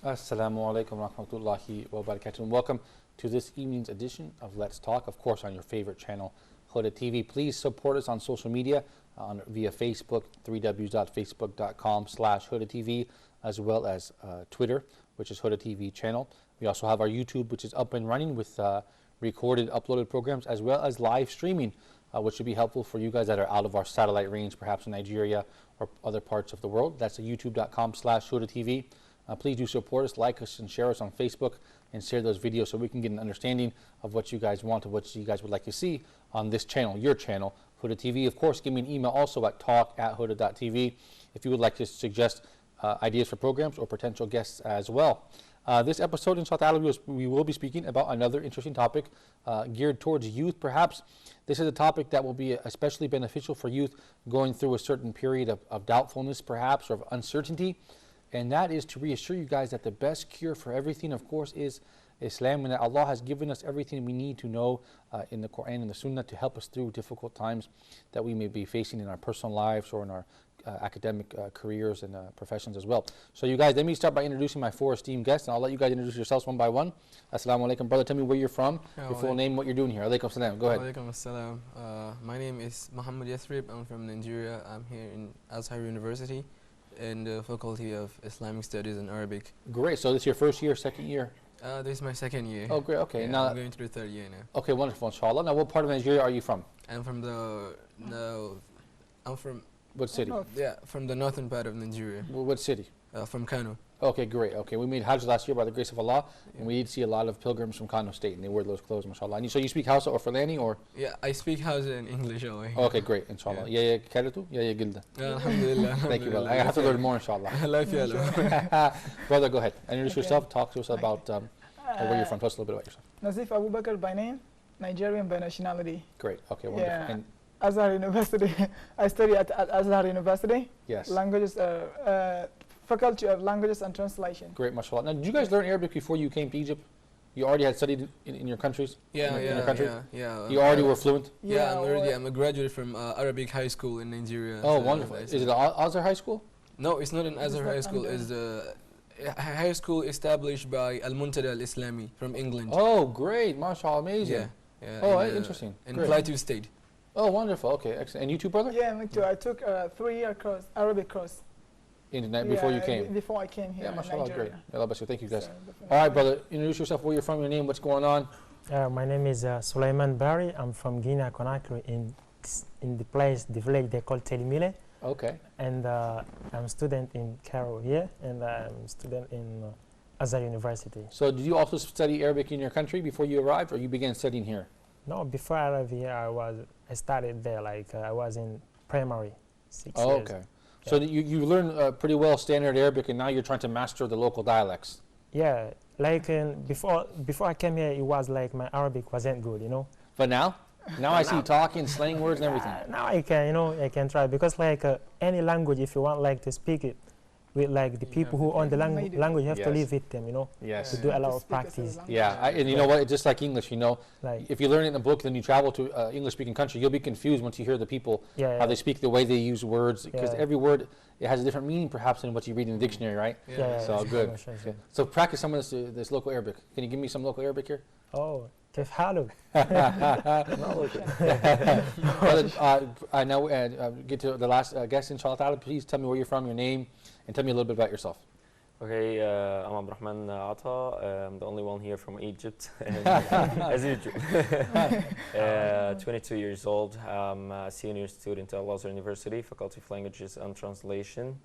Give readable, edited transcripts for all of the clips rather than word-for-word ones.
Assalamu alaikum wa rahmatullahi wa barakatuh. And welcome to this evening's edition of Let's Talk, of course, on your favorite channel, Huda TV. Please support us on social media via Facebook, www.facebook.com/Huda TV, as well as Twitter, which is Huda TV channel. We also have our YouTube, which is up and running with recorded, uploaded programs, as well as live streaming, which should be helpful for you guys that are out of our satellite range, perhaps in Nigeria or other parts of the world. That's youtube.com/Huda TV. Please do support us, like us, and share us on Facebook, and share those videos so we can get an understanding of what you guys want and what you guys would like to see on this channel, your channel, Huda TV. Of course, give me an email also at talk@huda.tv if you would like to suggest ideas for programs or potential guests as well. This episode, inshallah, we will be speaking about another interesting topic geared towards youth, perhaps. This is a topic that will be especially beneficial for youth going through a certain period of doubtfulness, perhaps, or of uncertainty. And that is to reassure you guys that the best cure for everything, of course, is Islam, and that Allah has given us everything we need to know in the Quran and the Sunnah to help us through difficult times that we may be facing in our personal lives or in our academic careers and professions as well. So you guys, let me start by introducing my four esteemed guests, and I'll let you guys introduce yourselves one by one. Assalamu alaikum. Brother, tell me where you're from, your full name, what you're doing here. Alaikum salam. Go ahead. Alaikum assalam. My name is Muhammad Yathrib. I'm from Nigeria. I'm here in Azhar University in the Faculty of Islamic Studies and Arabic. Great. So this is your first year, second year? This is my second year. Oh, great. Okay. Yeah, now I'm going to the third year now. Okay, wonderful, inshallah. Now, what part of Nigeria are you from? I'm from I'm from What city? from the northern part of Nigeria. What city? From Kano. Okay, great. Okay, we made Hajj last year by the grace of Allah, and we did see a lot of pilgrims from Kano State, and they wear those clothes, mashallah. And so you speak Hausa or Fulani, or? Yeah, I speak Hausa and English only. Okay, great, inshallah. Yeah, Karatu? Yeah, Gilda. Alhamdulillah. Thank you, brother. I have to learn more, inshallah. Brother, go ahead. Introduce yourself. Talk to us about where you're from. Tell us a little bit about yourself. Nazif Abu Bakr by name, Nigerian by nationality. Great. Okay, wonderful. Yeah. And Azhar University. I study at Azhar University. yes. Languages, Faculty of Languages and Translation. Great, mashallah. Now, did you guys learn Arabic before you came to Egypt? You already had studied in your countries? Yeah, in yeah, your country? yeah. You already were fluent? Yeah, I'm a graduate from Arabic High School in Nigeria. Oh, so wonderful. Is it Azhar High School? No, it's not an Azhar not High School. under- It's the high school established by Al-Muntada Al-Islami from England. Oh, great. Mashallah, amazing. Yeah. Oh, in, interesting. In Great. Plateau State. Oh, wonderful. Okay, excellent. And you too, brother? Yeah, me too. I took a 3-year course, Arabic course. Before you came? Before I came here Yeah, in mashallah, great. Nigeria. Allah bless you. Thank you, guys. So, All right, brother, introduce yourself, where you're from, your name, what's going on. My name is Sulaiman Barry. I'm from Guinea Conakry in the village they call Telimile. Okay. And I'm a student in Cairo here, and I'm a student in Azhar University. So did you also study Arabic in your country before you arrived, or you began studying here? No, before I arrived here, I started there, like I was in primary, 6 Oh, years. okay. So you learned pretty well standard Arabic, and now you're trying to master the local dialects. Yeah, like before I came here, it was like my Arabic wasn't good, you know. But now I see you talking, slang words and everything. Now I can, I can try, because like any language, if you want like to speak it with like the people who own the language, you have to Yes. live with them, Yes. to do a lot To of speak as a practice. language. Yeah, and you know what? It's just like English, Like if you learn it in a book, then you travel to English-speaking country, you'll be confused once you hear the people, yeah, how they speak, the way they use words, because Yeah. every word, it has a different meaning perhaps than what you read in the dictionary, right? yeah, So yeah, good. sure. Okay. So practice some of this local Arabic. Can you give me some local Arabic here? Oh, كيف حالك؟ Now get to the last guest, inshallah ta'ala. Please tell me where you're from, your name, and tell me a little bit about yourself. Okay, I'm Abdurrahman Ata. I'm the only one here from Egypt, as usual. 22 years old. I'm a senior student at Al-Azhar University, Faculty of Languages and Translation,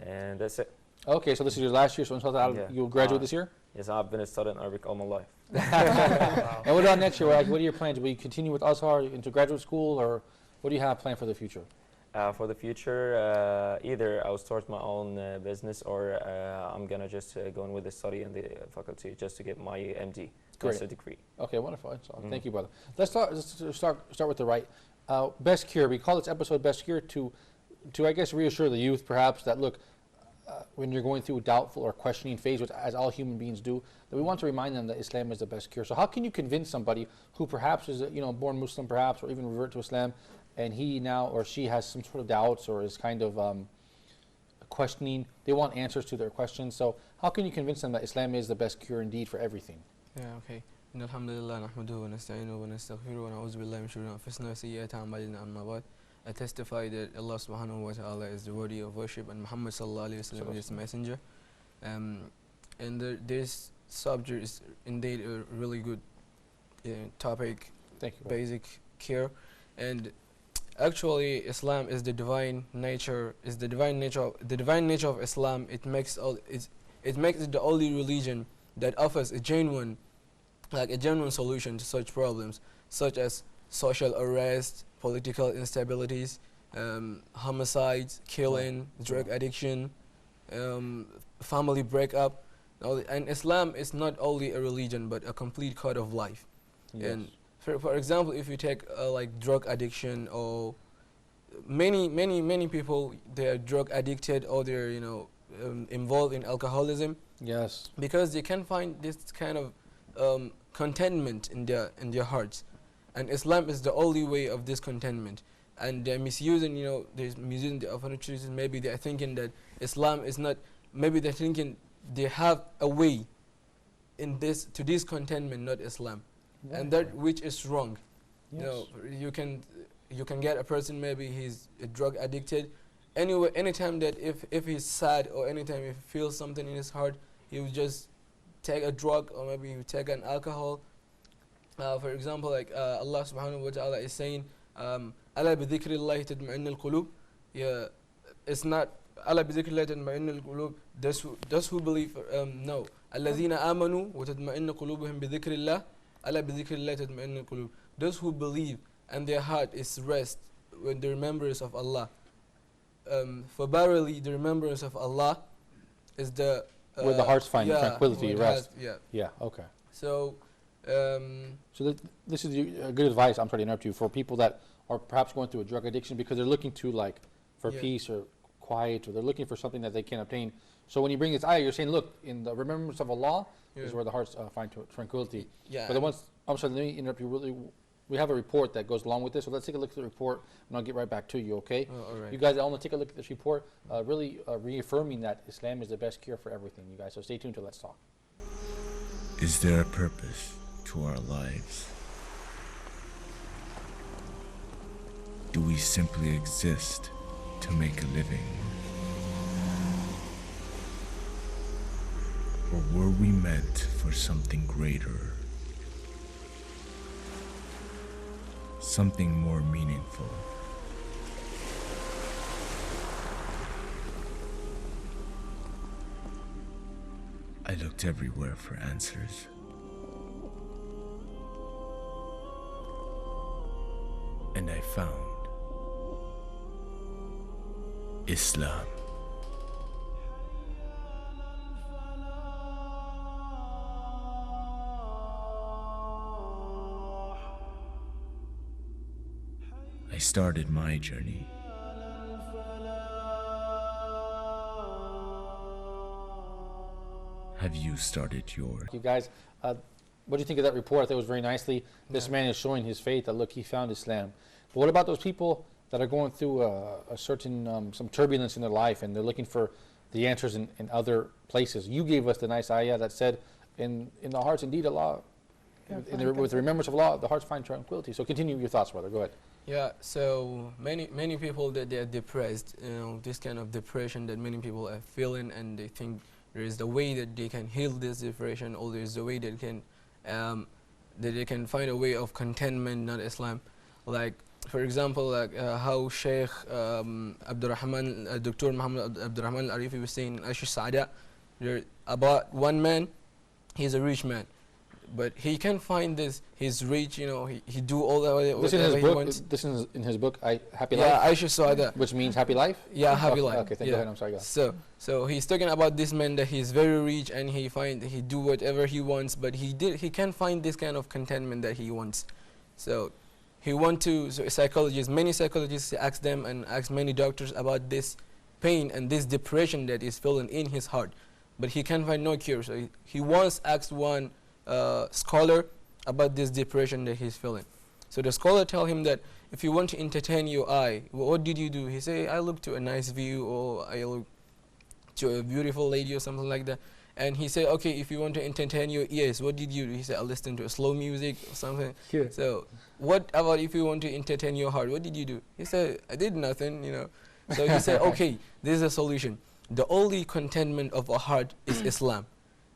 and that's it. Okay, so this is your last year, so inshallah ta'ala, Yeah. you'll graduate this year? Yes, I've been studying Arabic all my life. And what about next year? Like, what are your plans? Will you continue with Azhar into graduate school, or what do you have planned for the future? For the future, either I'll start my own business, or I'm gonna just go on with the study in the faculty just to get my MD, master degree. Okay, wonderful. Inshallah. Thank you, brother. Let's start with the right. Best cure. We call this episode Best Cure to I guess reassure the youth perhaps that look, when you're going through a doubtful or questioning phase, which as all human beings do, that we want to remind them that Islam is the best cure. So how can you convince somebody who perhaps is born Muslim perhaps, or even revert to Islam, and he now or she has some sort of doubts or is kind of questioning. They want answers to their questions. So how can you convince them that Islam is the best cure indeed for everything? Yeah, okay. إن الحمد لله نحمده ونستعينه ونستغفره ونعوذ بالله من شرور أنفسنا وسيئات أعمالنا أما بعد. I testify that Allah subhanahu wa ta'ala is the worthy of worship and Muhammad sallallahu alayhi wa sallam is his messenger. And this subject is indeed a really good topic. Thank you. Basic care. And actually Islam is the divine nature, the divine nature of Islam. It makes it the only religion that offers a genuine solution to such problems, such as social unrest, political instabilities, homicides, killing, drug addiction, family breakup. And Islam is not only a religion but a complete code of life. Yes. And for example, if you take like drug addiction, or many people, they are drug addicted, or they're involved in alcoholism. Yes. Because they can find this kind of contentment in their hearts, and Islam is the only way of this contentment. And they're misusing, they're misusing the opportunities. Maybe they're thinking that Islam is not. Maybe they're thinking they have a way to this contentment, not Islam, and that which is wrong. Yes. You can get a person, maybe he's drug addicted. Anyway, anytime that if he's sad, or anytime if he feels something in his heart, he will just take a drug, or maybe he will take an alcohol. For example, like Allah subhanahu wa ta'ala is saying, "Ala bi dhikrillahi tatma'innul qulub." Yeah, it's not "Ala bi dhikrillahi tatma'innul qulub." Those who believe, no. "Alladhina amanu wa tatma'innu qulubuhum bi dhikrillah." "Ala bi dhikrillahi tatma'innul qulub." Those who believe and their heart is rest with the remembrance of Allah. For verily the remembrance of Allah is the where the hearts find tranquility, rest. Yeah. Okay. So. This is good advice. I'm sorry to interrupt you, for people that are perhaps going through a drug addiction, because they're looking to for peace or quiet, or they're looking for something that they can't obtain. So when you bring this ayah, you're saying, look, in the remembrance of Allah is where the hearts find tranquility. Yeah. But I'm sorry, let me interrupt you. We have a report that goes along with this, so let's take a look at the report, and I'll get right back to you, okay? All right. You guys, I want to take a look at this report, really reaffirming that Islam is the best cure for everything, you guys. So stay tuned to Let's Talk. Is there a purpose to our lives? Do we simply exist to make a living? Or were we meant for something greater? Something more meaningful? I looked everywhere for answers. And I found Islam. I started my journey. Have you started yours? You guys, what do you think of that report? I thought it was very nicely. This man is showing his faith that, look, he found Islam. But what about those people that are going through a certain, some turbulence in their life, and they're looking for the answers in other places? You gave us the nice ayah that said, in the hearts, indeed, Allah, with the remembrance of Allah, the hearts find tranquility. So continue your thoughts, brother. Go ahead. Yeah, so many people that they are depressed, this kind of depression that many people are feeling, and they think there is the way that they can heal this depression, or there is the way that they can find a way of contentment, not Islam. Like, for example, like how Sheikh Abdurrahman, Dr. Muhammad Abdurrahman Al-Arifi was saying in Ash Saada, about one man, he's a rich man, but he can't find this. He's rich, he do all the whatever he wants. This is in his book, Happy Yeah, Life? Aisha Saada. Which means happy life? Yeah, happy Okay, life. Okay, go ahead. I'm sorry, go ahead. So he's talking about this man that he's very rich, and he do whatever he wants, but he can't find this kind of contentment that he wants. So he many psychologists ask them and ask many doctors about this pain and this depression that is feeling in his heart, but he can't find no cure. So he once asked one scholar about this depression that he's feeling. So the scholar tell him that if you want to entertain your eye, what did you do? He say, I look to a nice view, or to a beautiful lady or something like that. And he said, okay, if you want to entertain your ears, what did you do? He said, I listened to slow music or something. Yeah. So what about if you want to entertain your heart? What did you do? He said, I did nothing, So he said, okay, this is a solution. The only contentment of a heart is Islam.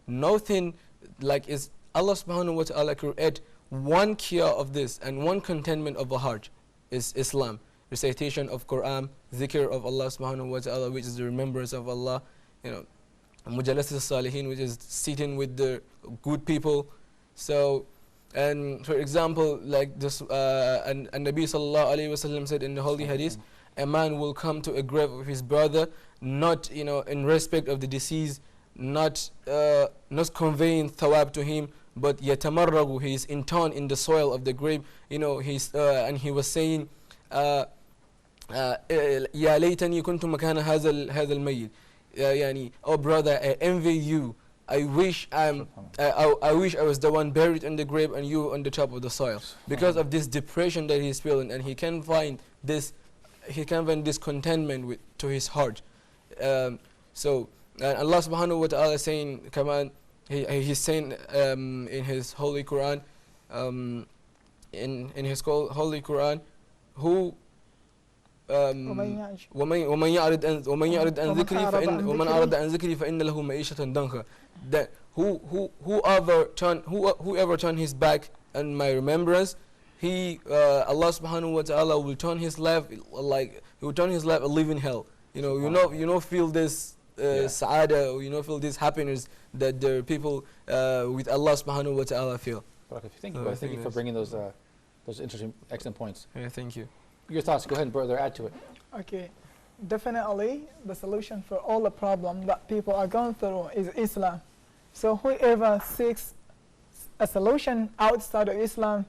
Nothing like is Allah subhanahu wa ta'ala create one cure of this and one contentment of a heart is Islam. Recitation of Quran, zikr of Allah subhanahu wa ta'ala, which is the remembrance of Allah, Mujalas al-Salihin, which is sitting with the good people. So, and for example, like this, and Nabi sallallahu alayhi wa sallam said in the holy hadith, a man will come to a grave of his brother, not in respect of the deceased, not conveying thawab to him, but yatamarragu, he is intoned in the soil of the grave. And he was saying, Ya laytani kuntu makana hadha al-mayyit. Yani, oh brother, I envy you. I wish I wish I was the one buried in the grave and you on the top of the soil, because of this depression that he's feeling, and he can't find this contentment to his heart. So Allah subhanahu wa ta'ala is saying, come on, he's saying in his holy Quran, in his holy Quran, who ومن يعرض عن ذكري فإن له معيشة ضنكا. That whoever turn his back on my remembrance, Allah subhanahu wa ta'ala will turn his life he will turn his life a living hell. Feel this sa'ada, or feel this happiness that the people with Allah subhanahu wa ta'ala feel. Thank you for bringing those interesting, excellent points. Yeah, thank you. Your thoughts, go ahead, brother, add to it. Okay, definitely the solution for all the problems that people are going through is Islam. So whoever seeks a solution outside of Islam,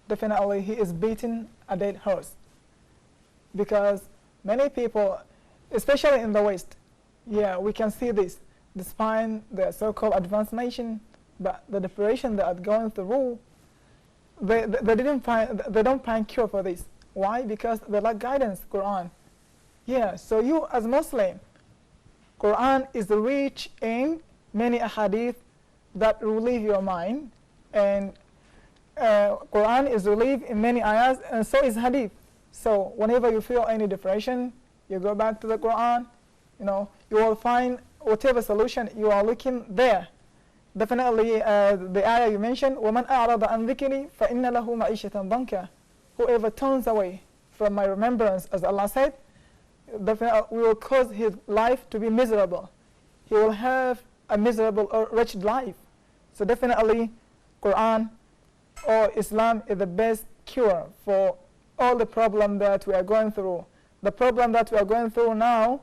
definitely he is beating a dead horse. Because many people, especially in the West, we can see this, despite the so-called advanced nation, but the depression they are going through, they don't find cure for this. Why? Because they lack guidance, Quran. So you as Muslim, Quran is rich in many ahadith that relieve your mind, and Quran is relieved in many ayahs, and so is hadith. So whenever you feel any depression, you go back to the Quran, you will find whatever solution you are looking there. Definitely the ayah you mentioned, وَمَنْ أَعْرَضَ عَنْ ذِكْرِي فَإِنَّ لَهُ مَعِيشَةً ضَنْكًا. Whoever turns away from my remembrance, as Allah said, definitely we will cause his life to be miserable. He will have a miserable or wretched life. So definitely Quran or Islam is the best cure for all the problem that we are going through. The problem that we are going through now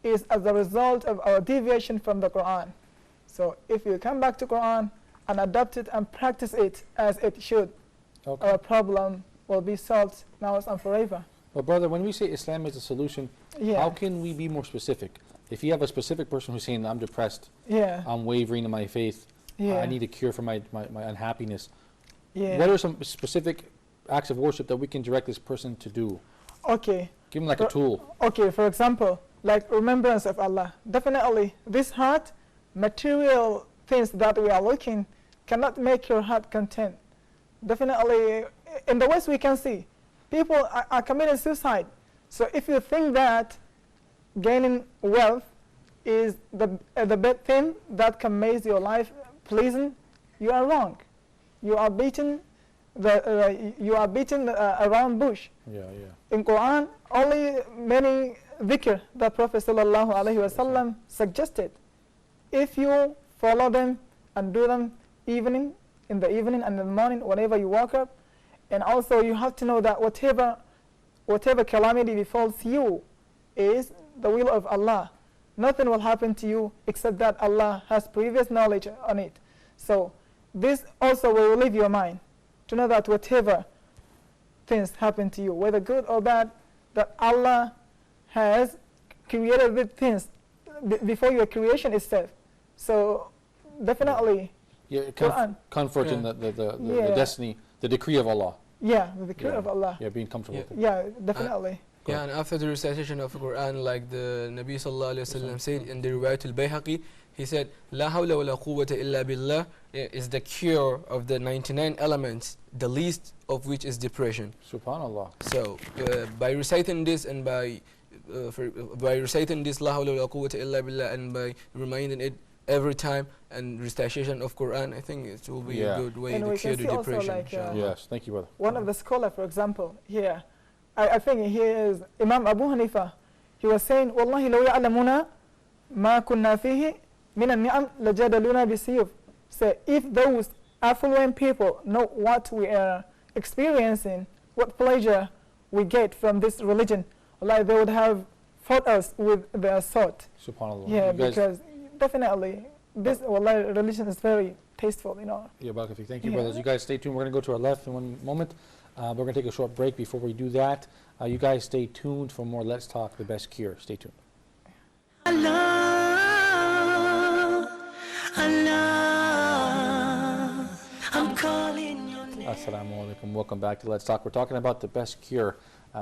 is as a result of our deviation from the Quran. So if you come back to Quran and adopt it and practice it as it should, our problem will be solved now and forever. Well, brother, when we say Islam is a solution, how can we be more specific? If you have a specific person who's saying, I'm depressed, I'm wavering in my faith, I need a cure for my unhappiness, what are some specific acts of worship that we can direct this person to do? Okay. Give him like a tool. Okay, for example, like remembrance of Allah. Definitely, this heart, material things that we are looking cannot make your heart content. Definitely, in the West we can see people are committing suicide. So if you think that gaining wealth is the best thing that can make your life pleasing, you are wrong. You are beating around bush. In Quran, only many dhikr that Prophet sallallahu alaihi wasallam suggested. If you follow them and do them in the evening and in the morning, whenever you wake up, and also you have to know that whatever calamity befalls you is the will of Allah. Nothing will happen to you except that Allah has previous knowledge on it. So this also will relieve your mind to know that whatever things happen to you, whether good or bad, that Allah has created the things before your creation itself. So definitely, comfort in the destiny, the decree of Allah. The decree of Allah. Being comfortable with it. Definitely. Yeah, and after the recitation of the Quran, like the Nabi sallallahu alaihi wasallam said in the riwayat al-Bayhaqi, he said, "La hawla wa la quwwata illa billah" is the cure of the 99 elements, the least of which is depression. Subhanallah. So by reciting this and by reciting this "La hawla wa la quwwata illa billah" and by reminding it every time and recitation of Quran, I think it will be a good way And to we cure can the see also depression. like, inshallah. Yes, thank you, brother. one of the scholars, for example, here, I think here is Imam Abu Hanifa. He was saying, "Wallahi law ya'lamuna ma kunna fihi min an-ni'am lajadaluna bisiyuf." So if those affluent people know what we are experiencing, what pleasure we get from this religion, wallahi they would have fought us with their sword. Subhanallah. Yeah, You guys- because definitely this wallahi religion is very tasteful, you know. Yeah, Barakallahu. Thank you, Yeah. brothers. You guys stay tuned. We're going to go to our left in one moment. We're going to take a short break. Before we do that, you guys stay tuned for more Let's Talk, the best cure. Stay tuned. Assalamu alaikum. Welcome back to Let's Talk. We're talking about the best cure.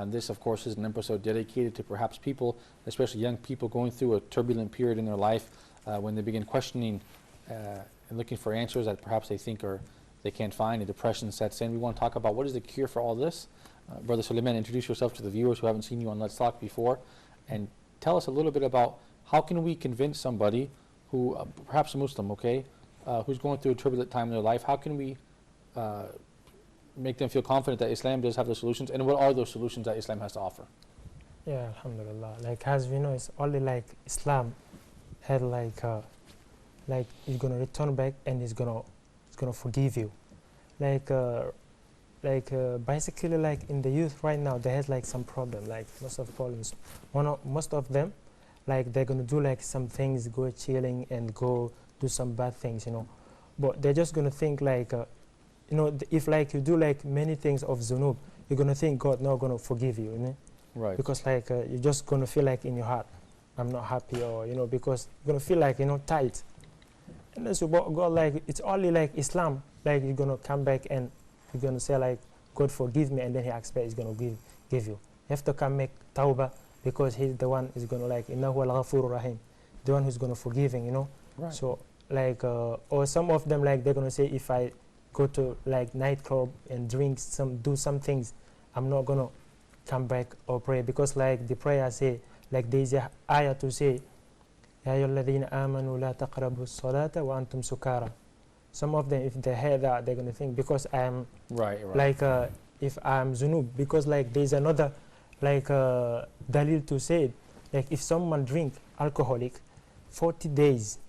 This, of course, is an episode dedicated to perhaps people, especially young people, going through a turbulent period in their life when they begin questioning and looking for answers that perhaps they think or they can't find. A depression sets in. We want to talk about what is the cure for all this. Brother Suleiman, introduce yourself to the viewers who haven't seen you on Let's Talk before, and tell us a little bit about how can we convince somebody who, perhaps a Muslim, okay, who's going through a turbulent time in their life, how can we make them feel confident that Islam does have the solutions, and what are those solutions that Islam has to offer? Yeah, alhamdulillah. Like as we know, it's only like Islam had like he's gonna return back and he's gonna forgive you. Basically like in the youth right now they have like some problem, like most of problems. Most of them, like they're gonna do like some things, go chilling and go do some bad things, you know. But they're just gonna think like, you know, if like you do like many things of zunub, you're gonna think God not gonna forgive you, you know? Right. Because like you're just gonna feel like in your heart, I'm not happy, or you know, because you're gonna feel like, you know, tight. And then so God, like it's only like Islam, like you're gonna come back and you're gonna say like, God forgive me, and then He expects He's gonna give you. You have to come make tawbah, because He's the one who's gonna like innahu al-ghafurur rahim, the one who's gonna forgiving, you know. Right. So like or some of them like they're gonna say, if I go to like nightclub and do some things, I'm not gonna come back or pray, because like the prayer say, like there's a ayah to say, Ya ayyuhalladhina amanu la taqrabu as-salata wa antum sukara. Some of them, if they hear that, they're gonna think, because I'm Right. like if I'm zunub, because like there's another like dalil to say it, like if someone drink alcoholic 40 days,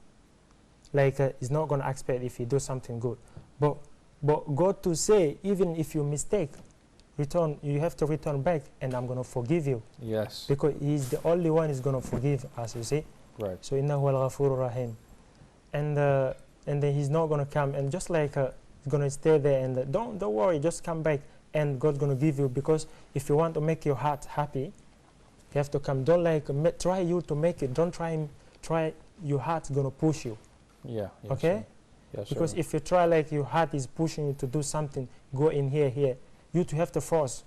like is not gonna expect if he do something good, but God to say, even if you mistake, you have to return back, and I'm gonna forgive you, Yes. because He's the only one who's gonna forgive us, you see. Right. So innahu al-ghafurur rahim, and then He's not gonna come and just like He's gonna stay there, and don't worry, just come back, and God's gonna give you. Because if you want to make your heart happy, you have to come. Don't like try you to make it. Don't try your heart's gonna push you. Yeah. Yes, Okay? sir. Yes, Because sir. if you try like your heart is pushing you to do something, go in here, you to have to force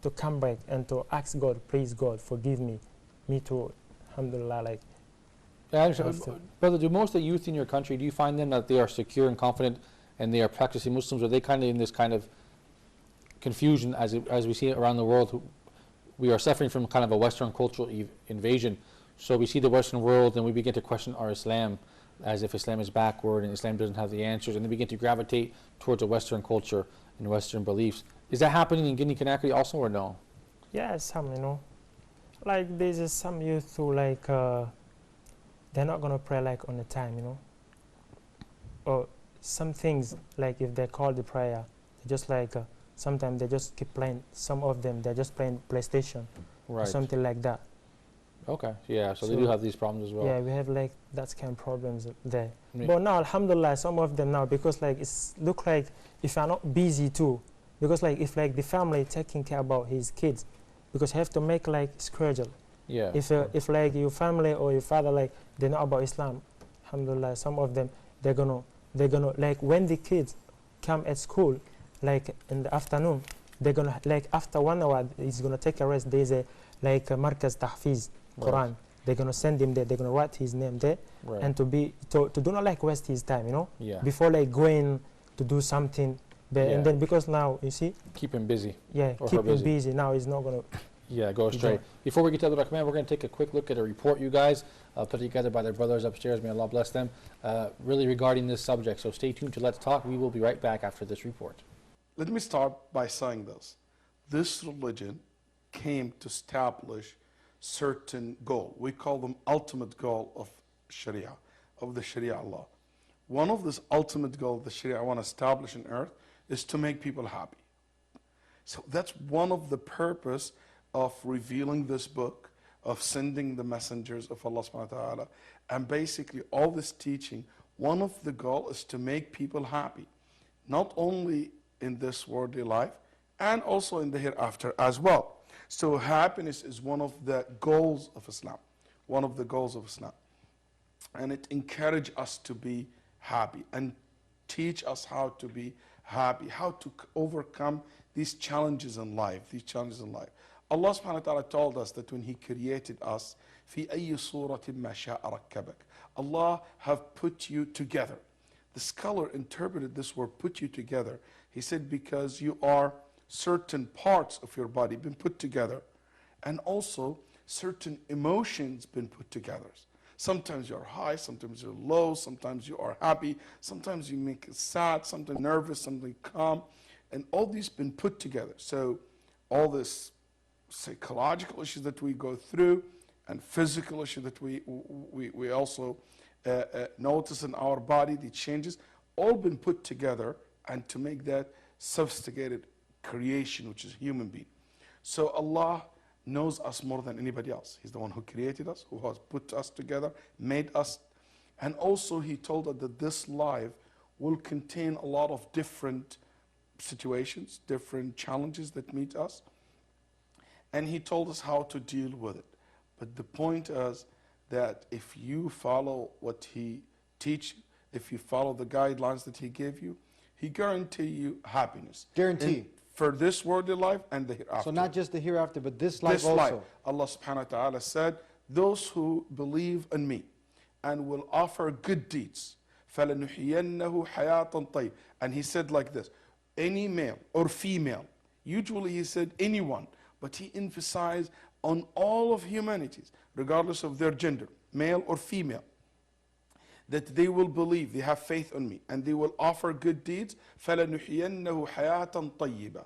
to come back and to ask God, please God, forgive me too, alhamdulillah, like. Yeah, I understand. Brother, do most of the youth in your country, do you find them that they are secure and confident and they are practicing Muslims, or are they kind of in this kind of confusion as we see it around the world? We are suffering from kind of a Western cultural invasion. So we see the Western world and we begin to question our Islam as if Islam is backward and Islam doesn't have the answers, and they begin to gravitate towards a Western culture and Western beliefs. Is that happening in Guinea-Conakry also, or no? Yeah, some, you know, like there's some youth who like they're not gonna pray like on the time, you know, or some things like if they call the prayer, they just like sometimes they just keep playing. Some of them they're just playing PlayStation or Right. something like that. Okay. Yeah. So they So- do have these problems as well. Yeah, we have like that kind of problems there. Yeah. But now, alhamdulillah, some of them now, because like it's look like if you're not busy too, because like if like the family taking care about his kids, because you have to make like schedule. Yeah. If like your family or your father like they know about Islam, alhamdulillah, some of them they're gonna like when the kids come at school, like in the afternoon, they're gonna like after 1 hour he's gonna take a rest. There's a like Markaz Tahfiz, Right. Quran. They're going to send him there. They're going to write his name there. Right. And to do not like waste his time, you know, Yeah. before like going to do something. But, Yeah. and then because now, you see, Keep him busy. yeah, Or keep her him busy. busy. Now he's not going to. Yeah, go You straight. don't. Before we get to the recommend, we're going to take a quick look at a report, you guys, put together by their brothers upstairs. May Allah bless them. Really regarding this subject. So stay tuned to Let's Talk. We will be right back after this report. Let me start by saying this. This religion came to establish certain goal. We call them ultimate goal of Sharia, of the Sharia law. One of this ultimate goal of the Sharia I want to establish on earth is to make people happy. So that's one of the purpose of revealing this book, of sending the messengers of Allah subhanahu wa ta'ala, and basically all this teaching, one of the goal is to make people happy, not only in this worldly life, and also in the hereafter as well. So happiness is one of the goals of Islam, one of the goals of Islam. And it encourages us to be happy and teach us how to be happy, how to overcome these challenges in life, Allah subhanahu wa ta'ala told us that when He created us, في أي صورة ما شاء ركبك. Allah have put you together. The scholar interpreted this word, put you together. He said, because you are certain parts of your body been put together, and also certain emotions been put together. Sometimes you're high, sometimes you're low, sometimes you are happy, sometimes you make sad, sometimes nervous, sometimes calm, and all these been put together. So all this psychological issues that we go through and physical issues that we also notice in our body, the changes, all been put together, and to make that sophisticated creation, which is human being. So Allah knows us more than anybody else. He's the one who created us, who has put us together, made us. And also He told us that this life will contain a lot of different situations, different challenges that meet us. And He told us how to deal with it. But the point is that if you follow what He teach, if you follow the guidelines that He gave you, He guarantee you happiness. Guarantee. For this worldly life and the hereafter. So not just the hereafter, but this life This also. life. Allah subhanahu wa ta'ala said, those who believe in me and will offer good deeds, فَلَنُحْيَنَّهُ حَيَاةً طَيِّبًا. And He said like this, any male or female, usually He said anyone, but He emphasized on all of humanities, regardless of their gender, male or female, that they will believe, they have faith on me, and they will offer good deeds. فَلَنُحْيَنَّهُ حَيَاةً طَيِّبًا.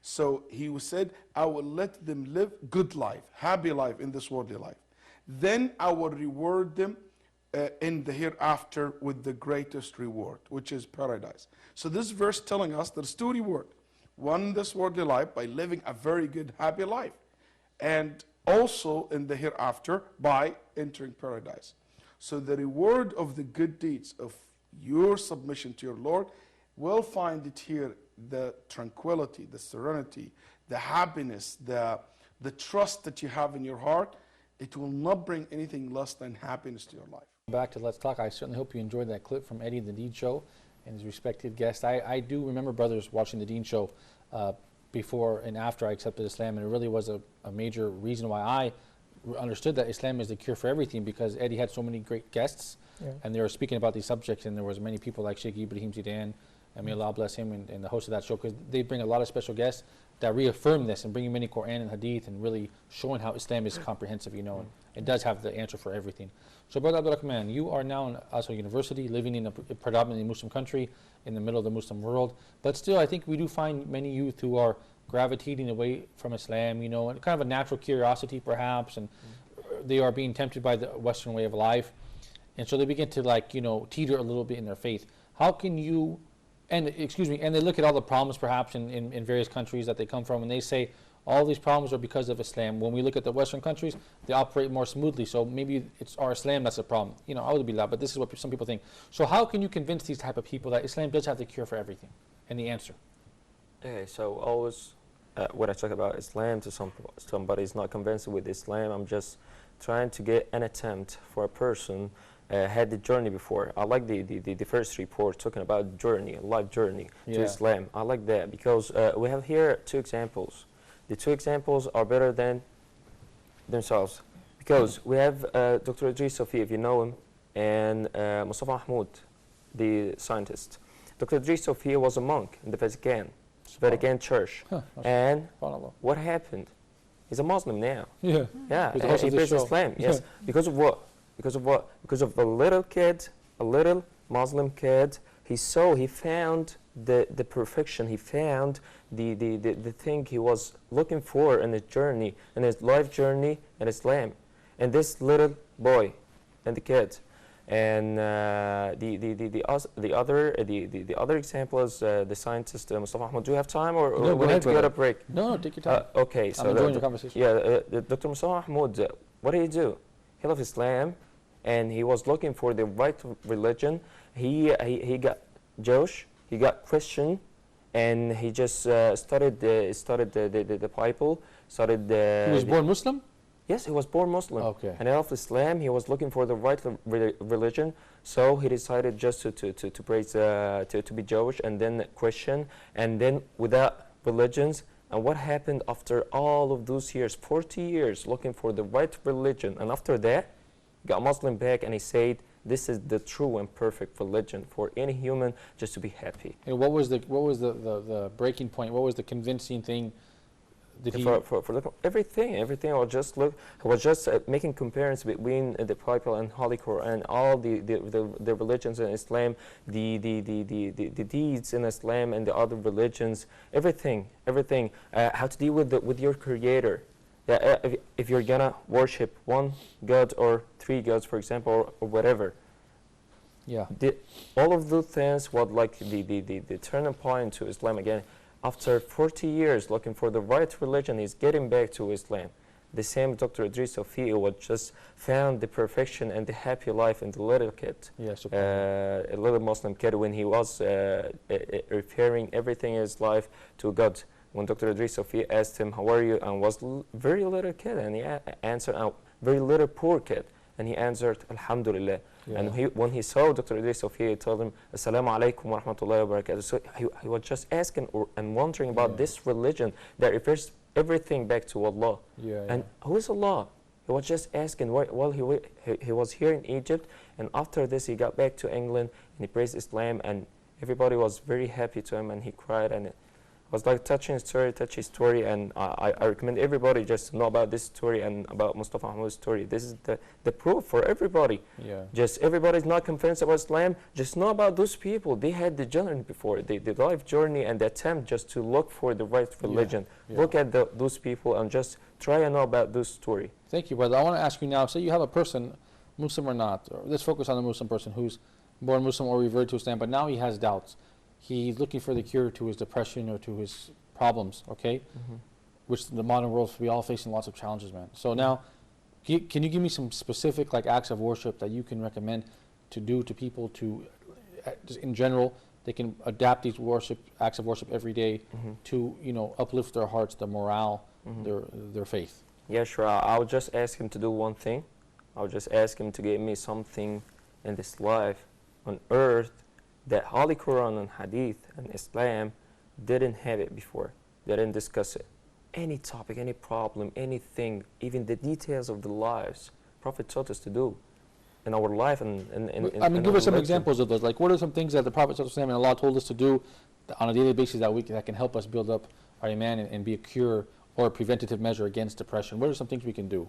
So He said, I will let them live good life, happy life in this worldly life. Then I will reward them in the hereafter with the greatest reward, which is paradise. So this verse telling us there's two rewards. One in this worldly life by living a very good, happy life, and also in the hereafter by entering paradise. So the reward of the good deeds of your submission to your Lord, will find it here, the tranquility, the serenity, the happiness, the trust that you have in your heart. It will not bring anything less than happiness to your life. Back to Let's Talk. I certainly hope you enjoyed that clip from Eddie and the Dean Show and his respected guest. I do remember, brothers, watching the Dean Show before and after I accepted Islam, and it really was a major reason why I understood that Islam is the cure for everything, because Eddie had so many great guests, and they were speaking about these subjects, and there was many people like Sheikh Ibrahim Zidane, and may Allah bless him, and the host of that show, because they bring a lot of special guests that reaffirm this and bringing many Quran and Hadith and really showing how Islam is comprehensive, you know, and it does have the answer for everything. So, Brother Abdul Rahman, you are now in Azhar University, living in a predominantly Muslim country in the middle of the Muslim world, but still I think we do find many youth who are gravitating away from Islam, you know, and kind of a natural curiosity perhaps, and they are being tempted by the Western way of life, and so they begin to, like, you know, teeter a little bit in their faith. How can you, and they look at all the problems perhaps in various countries that they come from, and they say all these problems are because of Islam. When we look at the Western countries, they operate more smoothly, so maybe it's our Islam that's a problem. You know, I would be loud, but this is what some people think. So how can you convince these type of people that Islam does have the cure for everything and the answer? Okay, so always when I talk about Islam to somebody is not convinced with Islam, I'm just trying to get an attempt for a person had the journey before. I like the first report talking about journey, a life journey to Islam. I like that because we have here two examples. The two examples are better than themselves. Because we have Dr. Idris Sofi, if you know him, and Mustafa Mahmoud, the scientist. Dr. Idris Sofi was a monk in the Vatican Church. Huh, And subhanallah. what happened? He's a Muslim now. Yeah. Yeah, He's the host he of this praised show. Islam. Yes. Because of what? Because of what? Because of a little kid, a little Muslim kid. He found the perfection. He found the thing he was looking for in his journey, in his life journey in Islam. And this little boy and the kid. And the other example is the scientist Mustafa Ahmad. Do you have time, or No, we go need ahead, to get brother. a break? No, take your time. Okay, so I'm enjoying the conversation. yeah, Dr. Mustafa Mahmoud, what did he do? He left Islam, and he was looking for the right religion. He got Jewish, he got Christian, and he just studied the Bible. He was born Muslim? Yes, he was born Muslim. Okay. And he left Islam. He was looking for the right religion, so he decided just to praise to be Jewish, and then Christian, and then without religions. And what happened after all of those years, 40 years looking for the right religion, and after that, got Muslim back, and he said, this is the true and perfect religion for any human just to be happy. And what was the breaking point? What was the convincing thing? Did he For everything, I was just making comparisons between the Bible and Holy Quran, all the religions in Islam, the deeds in Islam and the other religions, everything, how to deal with your Creator. If you're gonna worship one God or three gods, for example, or whatever. Yeah. All of those things was like the turning point to Islam again. After 40 years looking for the right religion, he's getting back to Islam. The same Dr. Idris Sofi was just found the perfection and the happy life in the little kid, Yes. a little Muslim kid, when he was referring everything in his life to God. When Dr. Idris Sofi asked him, how are you? And was very little kid, and he answered, very little poor kid, and he answered, Alhamdulillah. Yeah. And when he saw Dr. Idris Sofi, he told him, Assalamu alaikum wa rahmatullahi wa barakatuh. So he was just asking and wondering about this religion that refers everything back to Allah. Yeah. And who is Allah? He was just asking while he was here in Egypt, and after this he got back to England, and he praised Islam, and everybody was very happy to him, and he cried, and it was like touchy story, and I recommend everybody just to know about this story and about Mustafa Ahmad's story. This is the proof for everybody. Yeah. Just everybody's not convinced about Islam, just know about those people. They had the journey before, the life journey, and the attempt just to look for the right religion. Yeah. Look at those people and just try and know about this story. Thank you, brother. I want to ask you now, say you have a person, Muslim or not, or let's focus on the Muslim person who's born Muslim or reverted to Islam, but now he has doubts. He's looking for the cure to his depression or to his problems, okay? Which the modern world, we all facing lots of challenges, man. So now, can you give me some specific acts of worship that you can recommend to do to people to, just in general, they can adapt these acts of worship every day to, uplift their hearts, their morale, their faith? Yeah, sure. I'll just ask him to do one thing. I'll just ask him to give me something in this life on earth that Holy Quran and Hadith and Islam didn't have it before. They didn't discuss it. Any topic, any problem, anything, even the details of the lives, Prophet taught us to do in our life. Give us some examples of those. Like, what are some things that the Prophet and Allah told us to do on a daily basis that can help us build up our iman and be a cure or a preventative measure against depression? What are some things we can do?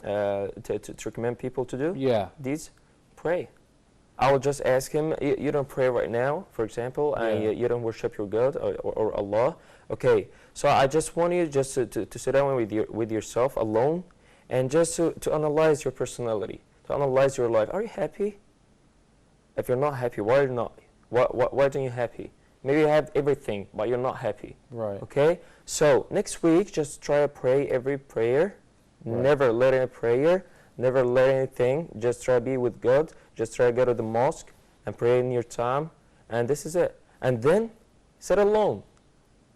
To recommend people to do? Yeah. These? Pray. I will just ask him, you don't pray right now, for example, and you don't worship your God or Allah. Okay, so I just want you just to sit down with yourself alone and just to analyze your personality, to analyze your life. Are you happy? If you're not happy, why are you not? Why aren't you happy? Maybe you have everything, but you're not happy. Right. Okay, so next week, just try to pray every prayer. Right. Never let any prayer, never let anything, just try to be with God. Just try to go to the mosque and pray in your time, and this is it. And then sit alone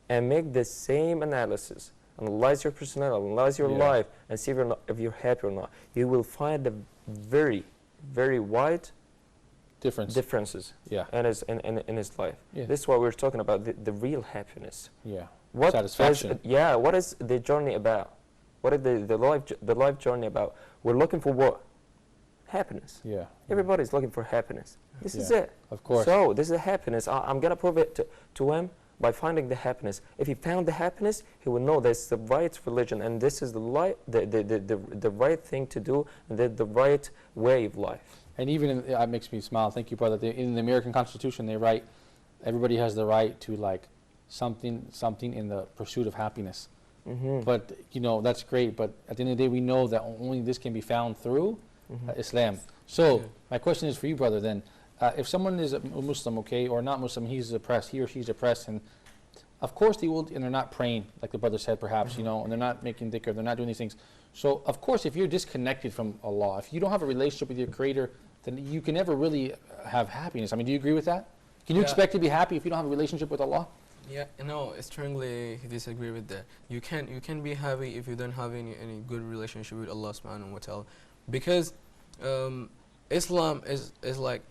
and make the same analysis. Analyze your personality, analyze your life, and see if you're happy or not. You will find a very, very wide differences in his life. Yeah. This is what we're talking about, the real happiness. Yeah. What satisfaction. What is the journey about? What is the life journey about? We're looking for what? Happiness. Yeah. Everybody's looking for happiness. This is Yeah. it. Of course. So this is the happiness. I'm gonna prove it to him by finding the happiness. If he found the happiness, he will know that's the right religion, and this is the right thing to do, and the right way of life. And even it makes me smile. Thank you, brother. In the American Constitution, they write everybody has the right to like something in the pursuit of happiness. But you know that's great. But at the end of the day, we know that only this can be found through Islam. So my question is for you, brother. Then, if someone is a Muslim, okay, or not Muslim, he or she's oppressed, and of course they will, and they're not praying, like the brother said, perhaps, you know, and they're not making dhikr, they're not doing these things. So of course, if you're disconnected from Allah, if you don't have a relationship with your Creator, then you can never really have happiness. I mean, do you agree with that? Can you expect to be happy if you don't have a relationship with Allah? Yeah, no, I strongly disagree with that. You can be happy if you don't have any good relationship with Allah subhanahu wa ta'ala. Because Islam is like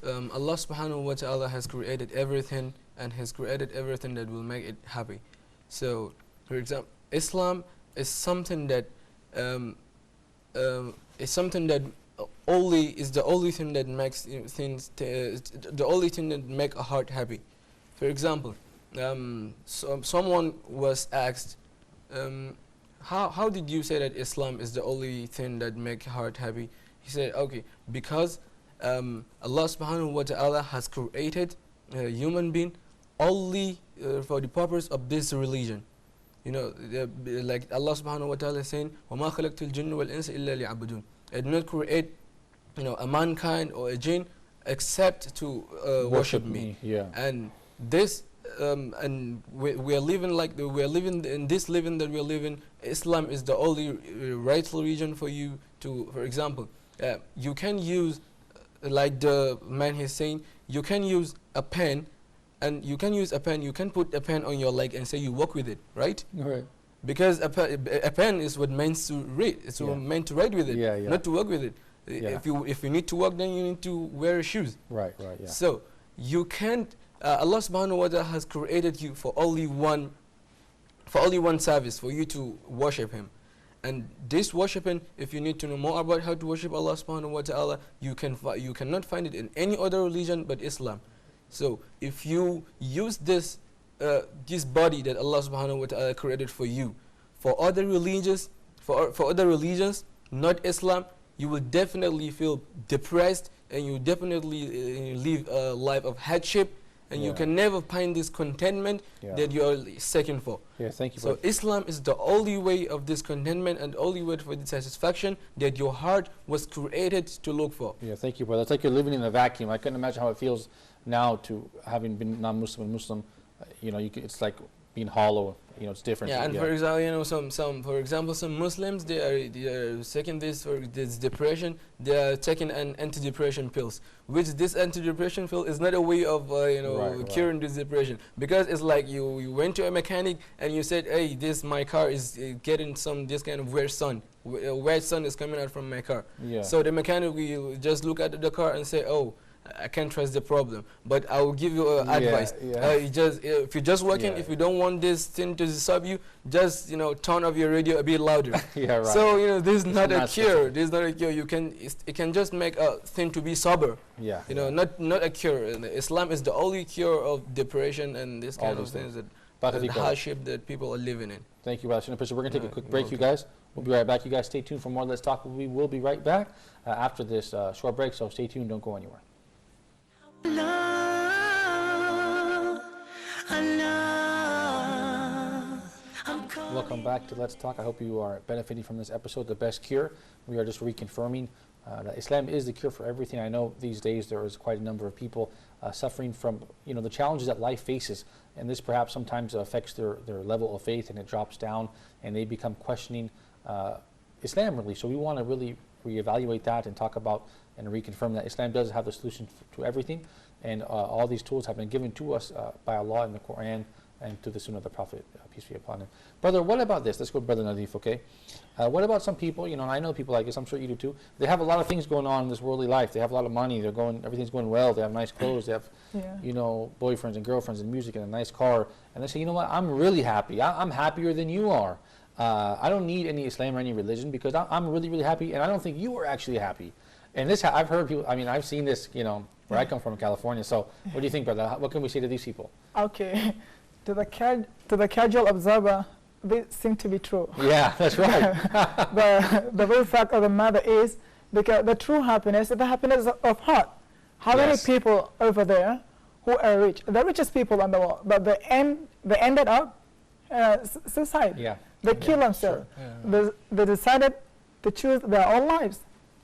Allah subhanahu wa ta'ala has created everything, and has created everything that will make it happy. So, for example, Islam is something that is the only thing that makes things the only thing that make a heart happy. For example, someone was asked, how did you say that Islam is the only thing that make heart happy? He said, okay, because Allah subhanahu wa ta'ala has created a human being only for the purpose of this religion. You know, like Allah subhanahu wa ta'ala is saying, وَمَا خَلَقْتُ الْجِنَّ وَالْإِنسَ إِلَّا لِيَعْبُدُونَ. I did not create, you know, a mankind or a jinn except to worship me. Yeah. And this and we are living like we are living in this living that we are living. Islam is the only right religion for you to, for example, you can use, like the man is saying, you can use a pen, and you can put a pen on your leg and say you walk with it, right? Right. Because a pen is what meant to read. It's meant to write with it, not to work with it. If you need to walk, then you need to wear shoes. Right. Right. Yeah. So you can't. Allah subhanahu wa ta'ala has created you for only one service, for you to worship Him. And this worshiping, if you need to know more about how to worship Allah subhanahu wa ta'ala, you cannot find it in any other religion but Islam. So if you use this body that Allah subhanahu wa ta'ala created for you, for other religions, not Islam, you will definitely feel depressed, and you definitely live a life of hardship, and you can never find this contentment that you are seeking for. Yeah, thank you. So Islam is the only way of this contentment and only way for the satisfaction that your heart was created to look for. Yeah, thank you, brother. It's like you're living in a vacuum. I couldn't imagine how it feels now to having been non-Muslim and Muslim. You know, it's like being hollow. You know, it's different. Yeah, and for example, you know, some Muslims, they are taking this for this depression. They are taking an antidepressant pills, which this antidepressant pill is not a way of curing this depression, because it's like you went to a mechanic and you said, hey, my car is getting this kind of weird sun is coming out from my car. Yeah. So the mechanic will just look at the car and say, oh, I can't trust the problem, but I will give you advice. If you're just working, if you don't want this thing to disturb you, just turn off your radio a bit louder. Yeah, right. So this is not a cure. This is not a cure. It can just make a thing to be sober. Yeah. Not a cure. Islam is the only cure of depression and this kind of things that the hardship that people are living in. Thank you, Brother. We're going to take a quick break, you guys. We'll be right back. You guys stay tuned for more Let's Talk. We will be right back after this short break, so stay tuned. Don't go anywhere. Welcome back to Let's Talk. I hope you are benefiting from this episode, The Best Cure. We are just reconfirming that Islam is the cure for everything. I know these days there is quite a number of people suffering from the challenges that life faces, and this perhaps sometimes affects their level of faith, and it drops down and they become questioning Islam really. So we want to really reevaluate that and talk about and reconfirm that Islam does have the solution to everything, and all these tools have been given to us by Allah in the Quran and to the Sunnah of the Prophet, peace be upon him. Brother, what about this? Let's go to Brother Nadif, okay? What about some people, and I know people like this, I'm sure you do too, they have a lot of things going on in this worldly life. They have a lot of money, everything's going well, they have nice clothes, they have boyfriends and girlfriends and music and a nice car, and they say, you know what, I'm really happy. I'm happier than you are. I don't need any Islam or any religion because I'm really, really happy, and I don't think you are actually happy. And this, I've heard people, I mean, I've seen this, you know, where I come from in California. So what do you think, brother? What can we say to these people? Okay, to the casual observer, they seem to be true. Yeah, that's right. The real fact of the matter is, because the true happiness is the happiness of heart. How many Yes. people over there who are rich, the richest people in the world, but they ended up suicide. Yeah. They kill themselves. They decided to choose their own lives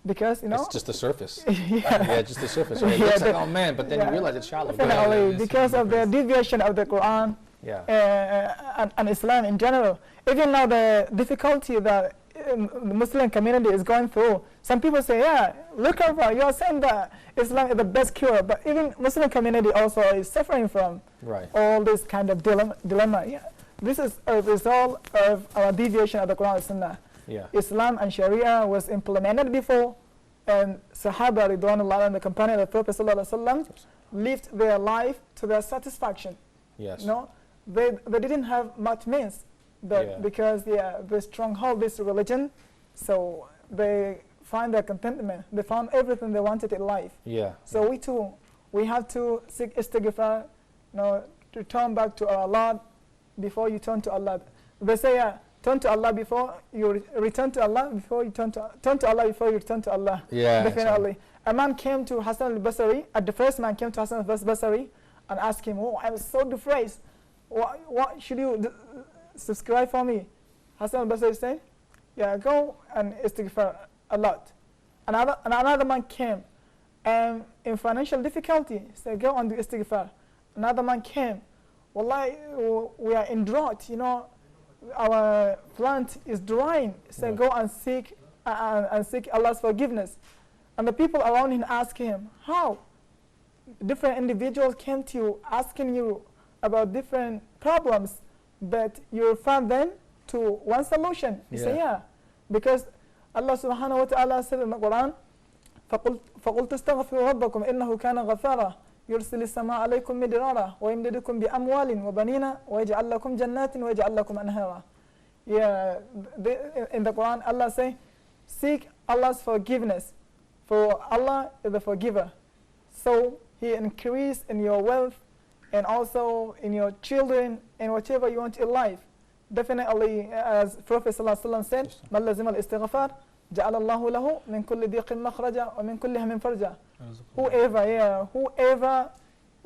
because, you know. It's just the surface. Yeah. Yeah, just the surface. So it Yeah, looks like, the- oh man, but then yeah. you realize it's shallow. Definitely, because of the deviation of the Quran Yeah. and Islam in general. Even now, the difficulty that the Muslim community is going through. Some people say, yeah, look over, you are saying that Islam is the best cure, but even Muslim community also is suffering from Right. all this kind of dilemma. Yeah. This is a result of our deviation of the Quran and Sunnah. Yeah. Islam and Sharia was implemented before, and Sahaba, Ridwanullah, and the companion of the Prophet ﷺ lived their life to their satisfaction. Yes. No, they didn't have much means, but Yeah. because they stronghold this religion, so they find their contentment. They found everything they wanted in life. Yeah. So we too, we have to seek istighfar, you know, to turn back to our Lord before you turn to Allah. They say, turn to Allah before you return to Allah, before you turn to Allah before you return to Allah. Yeah. Definitely. A man came to Hassan al-Basri, the first man came to Hassan al-Basri and asked him, oh, I'm so depressed. What should you subscribe for me? Hassan al-Basri said, yeah, go and istighfar a lot. Another man came and in financial difficulty, said, go and do istighfar. Another man came, wallahi, we are in drought, you know, our plant is drying, said, go and seek Allah's forgiveness. And the people around him asked him, how? Different individuals came to you asking you about different problems, but you found them to one solution. He said, yeah, because Allah subhanahu wa ta'ala said in the Quran, فَقُلْتُ اسْتَغْفِرُوا رَبَّكُمْ إِنَّهُ كَانَ غَفَارًا يُرْسِلِ السَّمَاءَ عَلَيْكُمْ مِدْرَارًا وَيَمْدِدْكُمْ بِأَمْوَالٍ وَبَنِينَ وَيَجْعَلْ لَكُمْ جَنَّاتٍ وَيَجْعَلْ لَكُمْ أَنْهَارًا. Yeah, in the Quran, Allah say, seek Allah's forgiveness, for Allah is the forgiver. So He increase in your wealth and also in your children and whatever you want in life. Definitely, as Prophet ﷺ said, مَنْ لَزِمَ الْإِسْتِغْفَارِ جَعَلَ اللَّهُ لَهُ مِنْ كُلِّ ضِيقٍ مَخْرَجًا وَمِنْ كُلِّ هَمٍ فَرْجًا. Whoever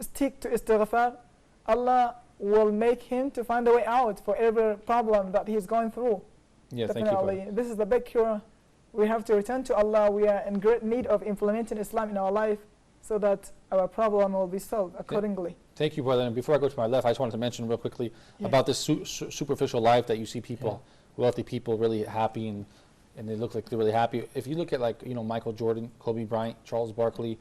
stick to istighfar, Allah will make him to find a way out for every problem that he's going through. Yeah, thank you, Definitely, brother. this is the big cure. We have to return to Allah. We are in great need of implementing Islam in our life so that our problem will be solved accordingly. Thank you, brother. And before I go to my left, I just wanted to mention real quickly about this superficial life that you see people, wealthy people, really happy and they look like they're really happy. If you look at, like, you know, Michael Jordan, Kobe Bryant, Charles Barkley,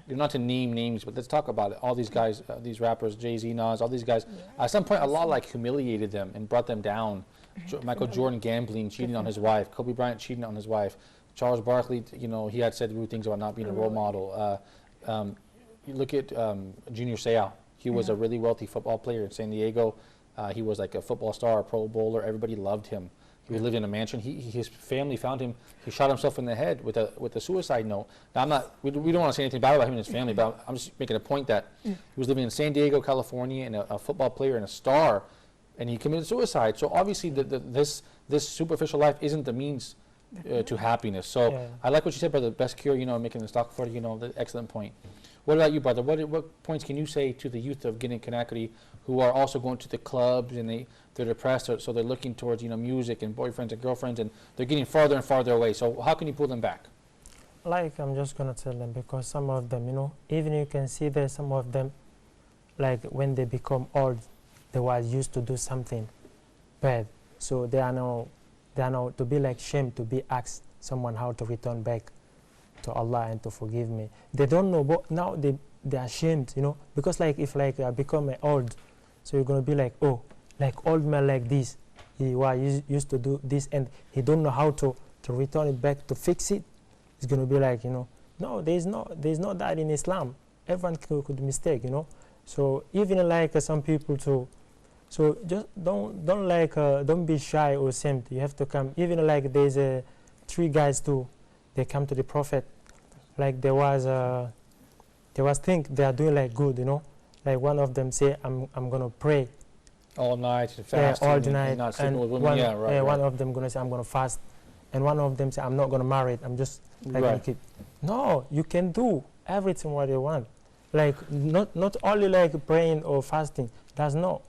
you're not to name names, but let's talk about it. All these guys, these rappers, Jay-Z, Nas, all these guys, at some point Allah like humiliated them and brought them down. Michael Jordan gambling, cheating on his wife. Kobe Bryant cheating on his wife. Charles Barkley, you know, he had said rude things about not being a role model. You look at Junior Seau. He was a really wealthy football player in San Diego. He was like a football star, a Pro Bowler. Everybody loved him. He lived in a mansion. His family found him. He shot himself in the head with a suicide note. Now, I'm not. We don't want to say anything bad about him and his family, but I'm just making a point that he was living in San Diego, California, and a football player and a star, and he committed suicide. So obviously, this superficial life isn't the means to happiness. So I like what you said about the best cure. You know, making the stock for you know, the excellent point. What about you, brother? What points can you say to the youth of Guinea Conakry who are also going to the clubs and they're depressed, so they're looking towards, you know, music and boyfriends and girlfriends, and they're getting farther and farther away? So how can you pull them back? Like, I'm just gonna tell them, because some of them, you know, even you can see there, some of them, like when they become old, they were used to do something bad, so they are now to be like shame to be asked someone how to return back to Allah and to forgive me. They don't know, but now they are ashamed, you know, because like if like I become old, so you're gonna be like, oh, like old man like this, he was used to do this and he don't know how to return it back to fix it. It's gonna be like, you know, no, there's not that in Islam. Everyone could mistake, you know. So even like some people So just don't be shy or ashamed. You have to come. Even like there's three guys too. They come to the Prophet. Like there was think they are doing like good, you know. Like one of them say, I'm gonna pray. All night, and Yeah, fasting, all the and night. not sleeping with women. Yeah, right. One of them gonna say, I'm gonna fast, and one of them say, I'm not gonna marry it. I'm just like gonna Right. keep. No, you can do everything what you want. Like not only like praying or fasting. That's no.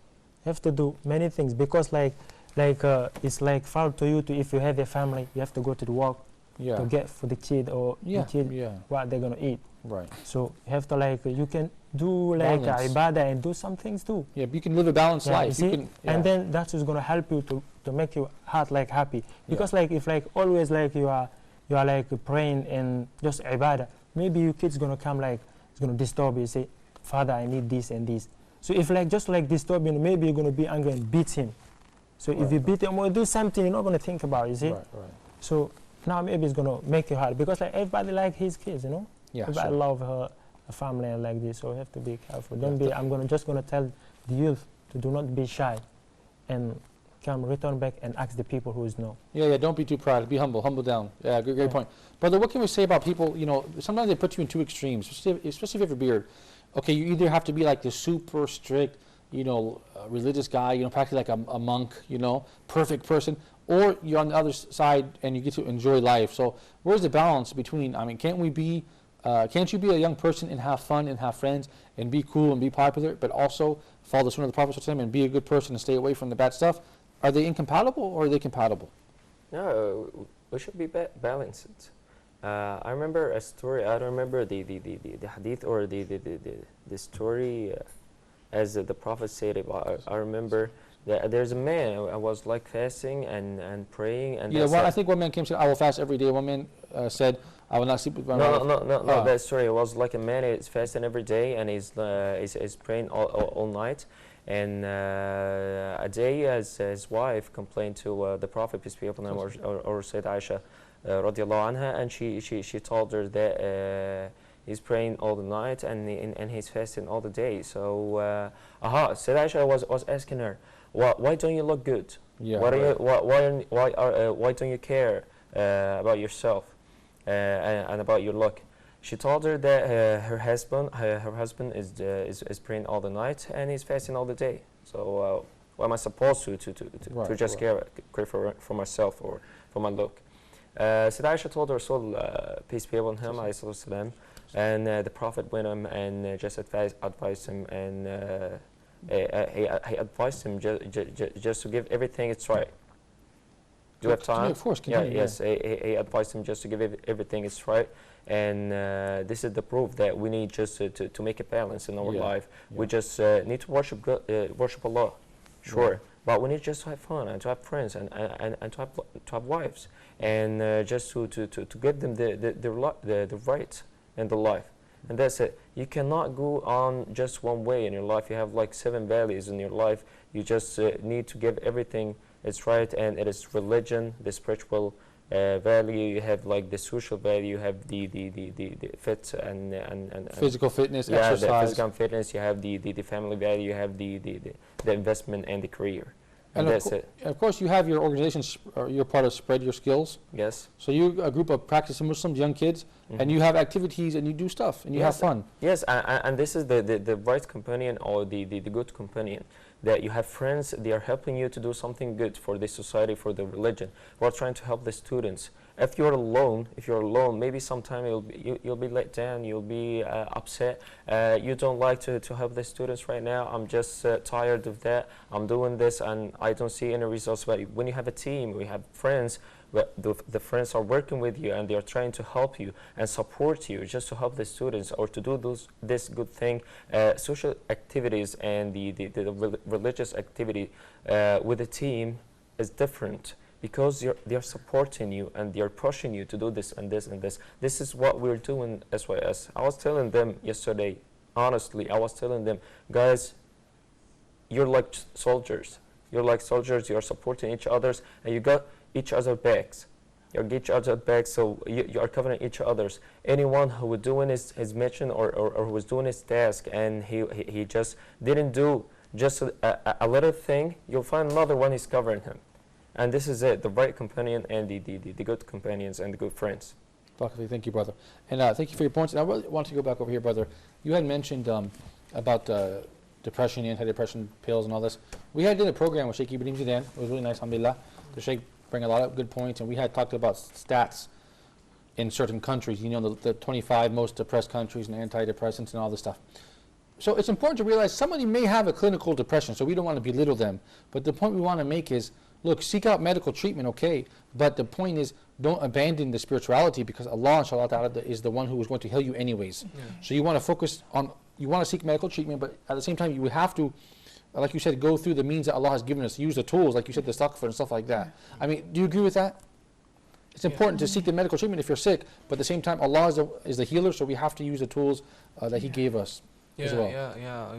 You have to do many things because it's like fault to you to if you have a family, you have to go to the work Yeah. to get for the kid or Yeah. the kid Yeah. what they're gonna eat. Right. So you have to you can do like Balance. ibadah and do some things too. Yeah. You can live a balanced Yeah, you life. see? You can. Yeah. And then that's what's gonna help you to make your heart like happy. Because like if like always like you are like praying and just ibadah, maybe your kid's gonna come like it's gonna disturb you. Say, Father, I need this and this. So if like just like disturbing, maybe you're gonna be angry and beat him. So if you beat him or do something, you're not gonna think about it. You see? Right. Right. So now maybe it's gonna make you hard because like everybody like his kids, you know. Yeah. Everybody Sure. love her family and like this, so you have to be careful. Don't Yeah. be. I'm just gonna tell the youth to do not be shy, and come return back and ask the people who is no. Yeah, yeah, don't be too proud. Be humble. Humble down. Yeah, great Yeah. point. Brother, what can we say about people, you know, sometimes they put you in two extremes, especially if you have a beard. Okay, you either have to be like the super strict, you know, religious guy, you know, practically like a monk, you know, perfect person, or you're on the other side and you get to enjoy life. So where's the balance between, I mean, can't you be a young person and have fun and have friends and be cool and be popular, but also follow the sunnah of the Prophet ﷺ and be a good person and stay away from the bad stuff? Are they incompatible or are they compatible? No, we should be balanced. I remember a story. I don't remember the hadith or the story as the Prophet said it. I remember that there's a man. I was like fasting and praying and Yeah, I think one man came and said, I will fast every day. One man said, I will not sleep with my wife. No. That story was like a man is fasting every day and is praying all night. And a day, his wife complained to the Prophet, peace be upon him, or Sayyid Aisha, radiallahu anha, and she told her that he's praying all the night and he's fasting all the day. So, Sayyid Aisha was asking her, why don't you look good? Yeah, Why don't you care about yourself and about your look? She told her that her husband is praying all the night and he's fasting all the day. So what am I supposed to just care for myself or for my look? Sayyid Aisha told Rasul, peace be upon him, salam, and the Prophet went him and just advised him, and he advised him just to give everything its right. Do you have time? Of course, Yeah, continue. yes. He advised him just to give everything its right. And this is the proof that we need just to make a balance in our life. We just need to worship Allah, sure, but we need just to have fun and to have friends and to have wives and just to give them the right in the life. And that's it. You cannot go on just one way in your life. You have like 7 values in your life. You just need to give everything its right, and it is religion, the spiritual value, you have like the social value, you have the fit and Physical fitness, the exercise. physical fitness, you have the family value, you have the investment and the career, and of that's cour- it. Of course, you have your organization, you're part of Spread Your Skills. Yes. So you're a group of practicing Muslims, young kids, and you have activities and you do stuff and you have fun. Yes, and this is the right companion or the good companion. That you have friends, they are helping you to do something good for the society, for the religion. We're trying to help the students. If you're alone, maybe sometime you'll be let down, you'll be upset. You don't like to help the students right now. I'm just tired of that. I'm doing this and I don't see any results. But when you have a team, we have friends, the friends are working with you and they are trying to help you and support you just to help the students or to do this good thing. Social activities and the religious activity with the team is different because they are supporting you and they are pushing you to do this and this and this. This is what we're doing SYS. I was telling them yesterday, honestly, I was telling them, guys, you're like soldiers. You're like soldiers, you're supporting each others and you got each other backs. You get each other back, so you are covering each others. Anyone who was doing his mission or who was doing his task and he just didn't do just a little thing, you'll find another one is covering him. And this is it, the right companion and the good companions and the good friends. Thank you, brother. And thank you for your points. And I really want to go back over here, brother. You had mentioned about depression, antidepressant pills, and all this. We had did a program with Sheikh Ibrahim Zidan. It was really nice, alhamdulillah. The Sheikh bring a lot of good points, and we had talked about stats in certain countries. You know, the 25 most depressed countries and antidepressants and all this stuff. So it's important to realize somebody may have a clinical depression, so we don't want to belittle them. But the point we want to make is, look, seek out medical treatment, okay, but the point is, don't abandon the spirituality, because Allah subhanahu is the one who is going to heal you anyways. Yeah. So you want to focus on, you want to seek medical treatment, but at the same time you have to, like you said, go through the means that Allah has given us, use the tools, like you said, the istighfar and stuff like that. I mean, do you agree with that? It's important to seek the medical treatment if you're sick, but at the same time Allah is the healer, so we have to use the tools that He gave us. As well.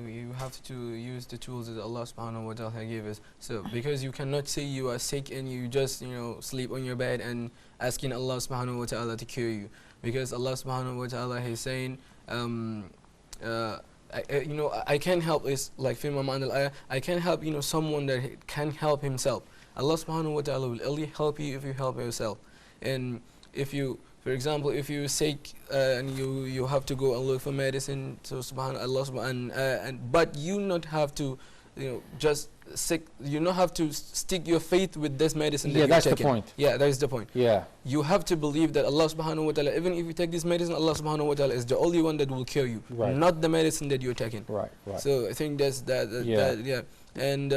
You have to use the tools that Allah subhanahu wa ta'ala gave us. So because you cannot say you are sick and you just sleep on your bed and asking Allah subhanahu wa ta'ala to cure you, because Allah subhanahu wa ta'ala is saying I can help, is like I can help someone that can help himself. Allah subhanahu wa ta'ala will only help you if you help yourself. And if you, for example, if you're sick and you have to go and look for medicine, so subhanallah, but you not have to, just sick. You not have to stick your faith with this medicine. Yeah, that's the point. Yeah, that is the point. Yeah. You have to believe that Allah subhanahu wa ta'ala, even if you take this medicine, Allah subhanahu wa ta'ala is the only one that will cure you, right, not the medicine that you're taking. Right, right. So I think that's yeah. And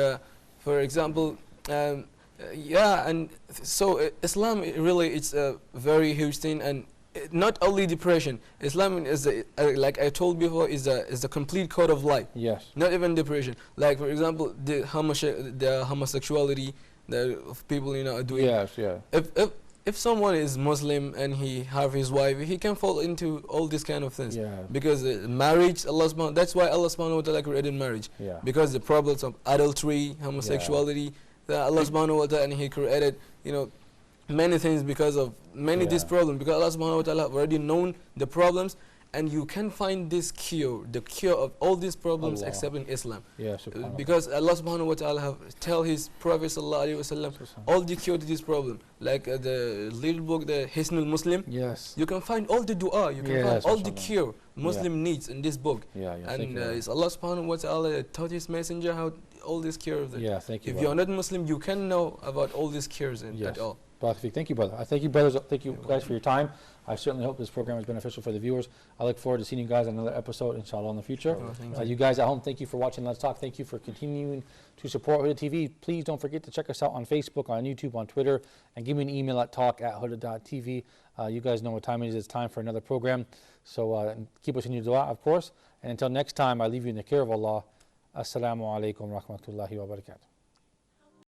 for example, and so Islam really, it's a very huge thing, and not only depression. Islam is like I told before, is the complete code of life. Yes. Not even depression. Like for example, the homosexuality that people are doing. Yes, yeah. If someone is Muslim and he have his wife, he can fall into all these kind of things. Yeah. Because marriage, that's why Allah subhanahu wa ta'ala created marriage. Yeah. Because the problems of adultery, homosexuality, that Allah subhanahu wa ta'ala, and He created, many things because of many these problems. Because Allah subhanahu wa ta'ala have already known the problems, and you can find this cure, the cure of all these problems, except in Islam. Yeah, because Allah subhanahu wa ta'ala have tell His Prophet sallallahu alaihi wasallam all the cure to this problem. Like the little book, the Hisnul Muslim. Yes. You can find all the dua, you can find all the cure Muslim needs in this book. And it's Allah subhanahu wa ta'ala that taught His messenger how all these cures. Yeah, thank you. If you're not Muslim, you can know about all these cures at all. Thank you, brother. I thank you, brothers. Thank you, guys, for your time. I certainly hope this program is beneficial for the viewers. I look forward to seeing you guys on another episode, inshallah, in the future. You guys at home, thank you for watching Let's Talk. Thank you for continuing to support Huda TV. Please don't forget to check us out on Facebook, on YouTube, on Twitter, and give me an email at talk@huda.tv. You guys know what time it is. It's time for another program. So keep us in your dua, of course. And until next time, I leave you in the care of Allah. Assalamu alaikum wa rahmatullahi wa barakatuh.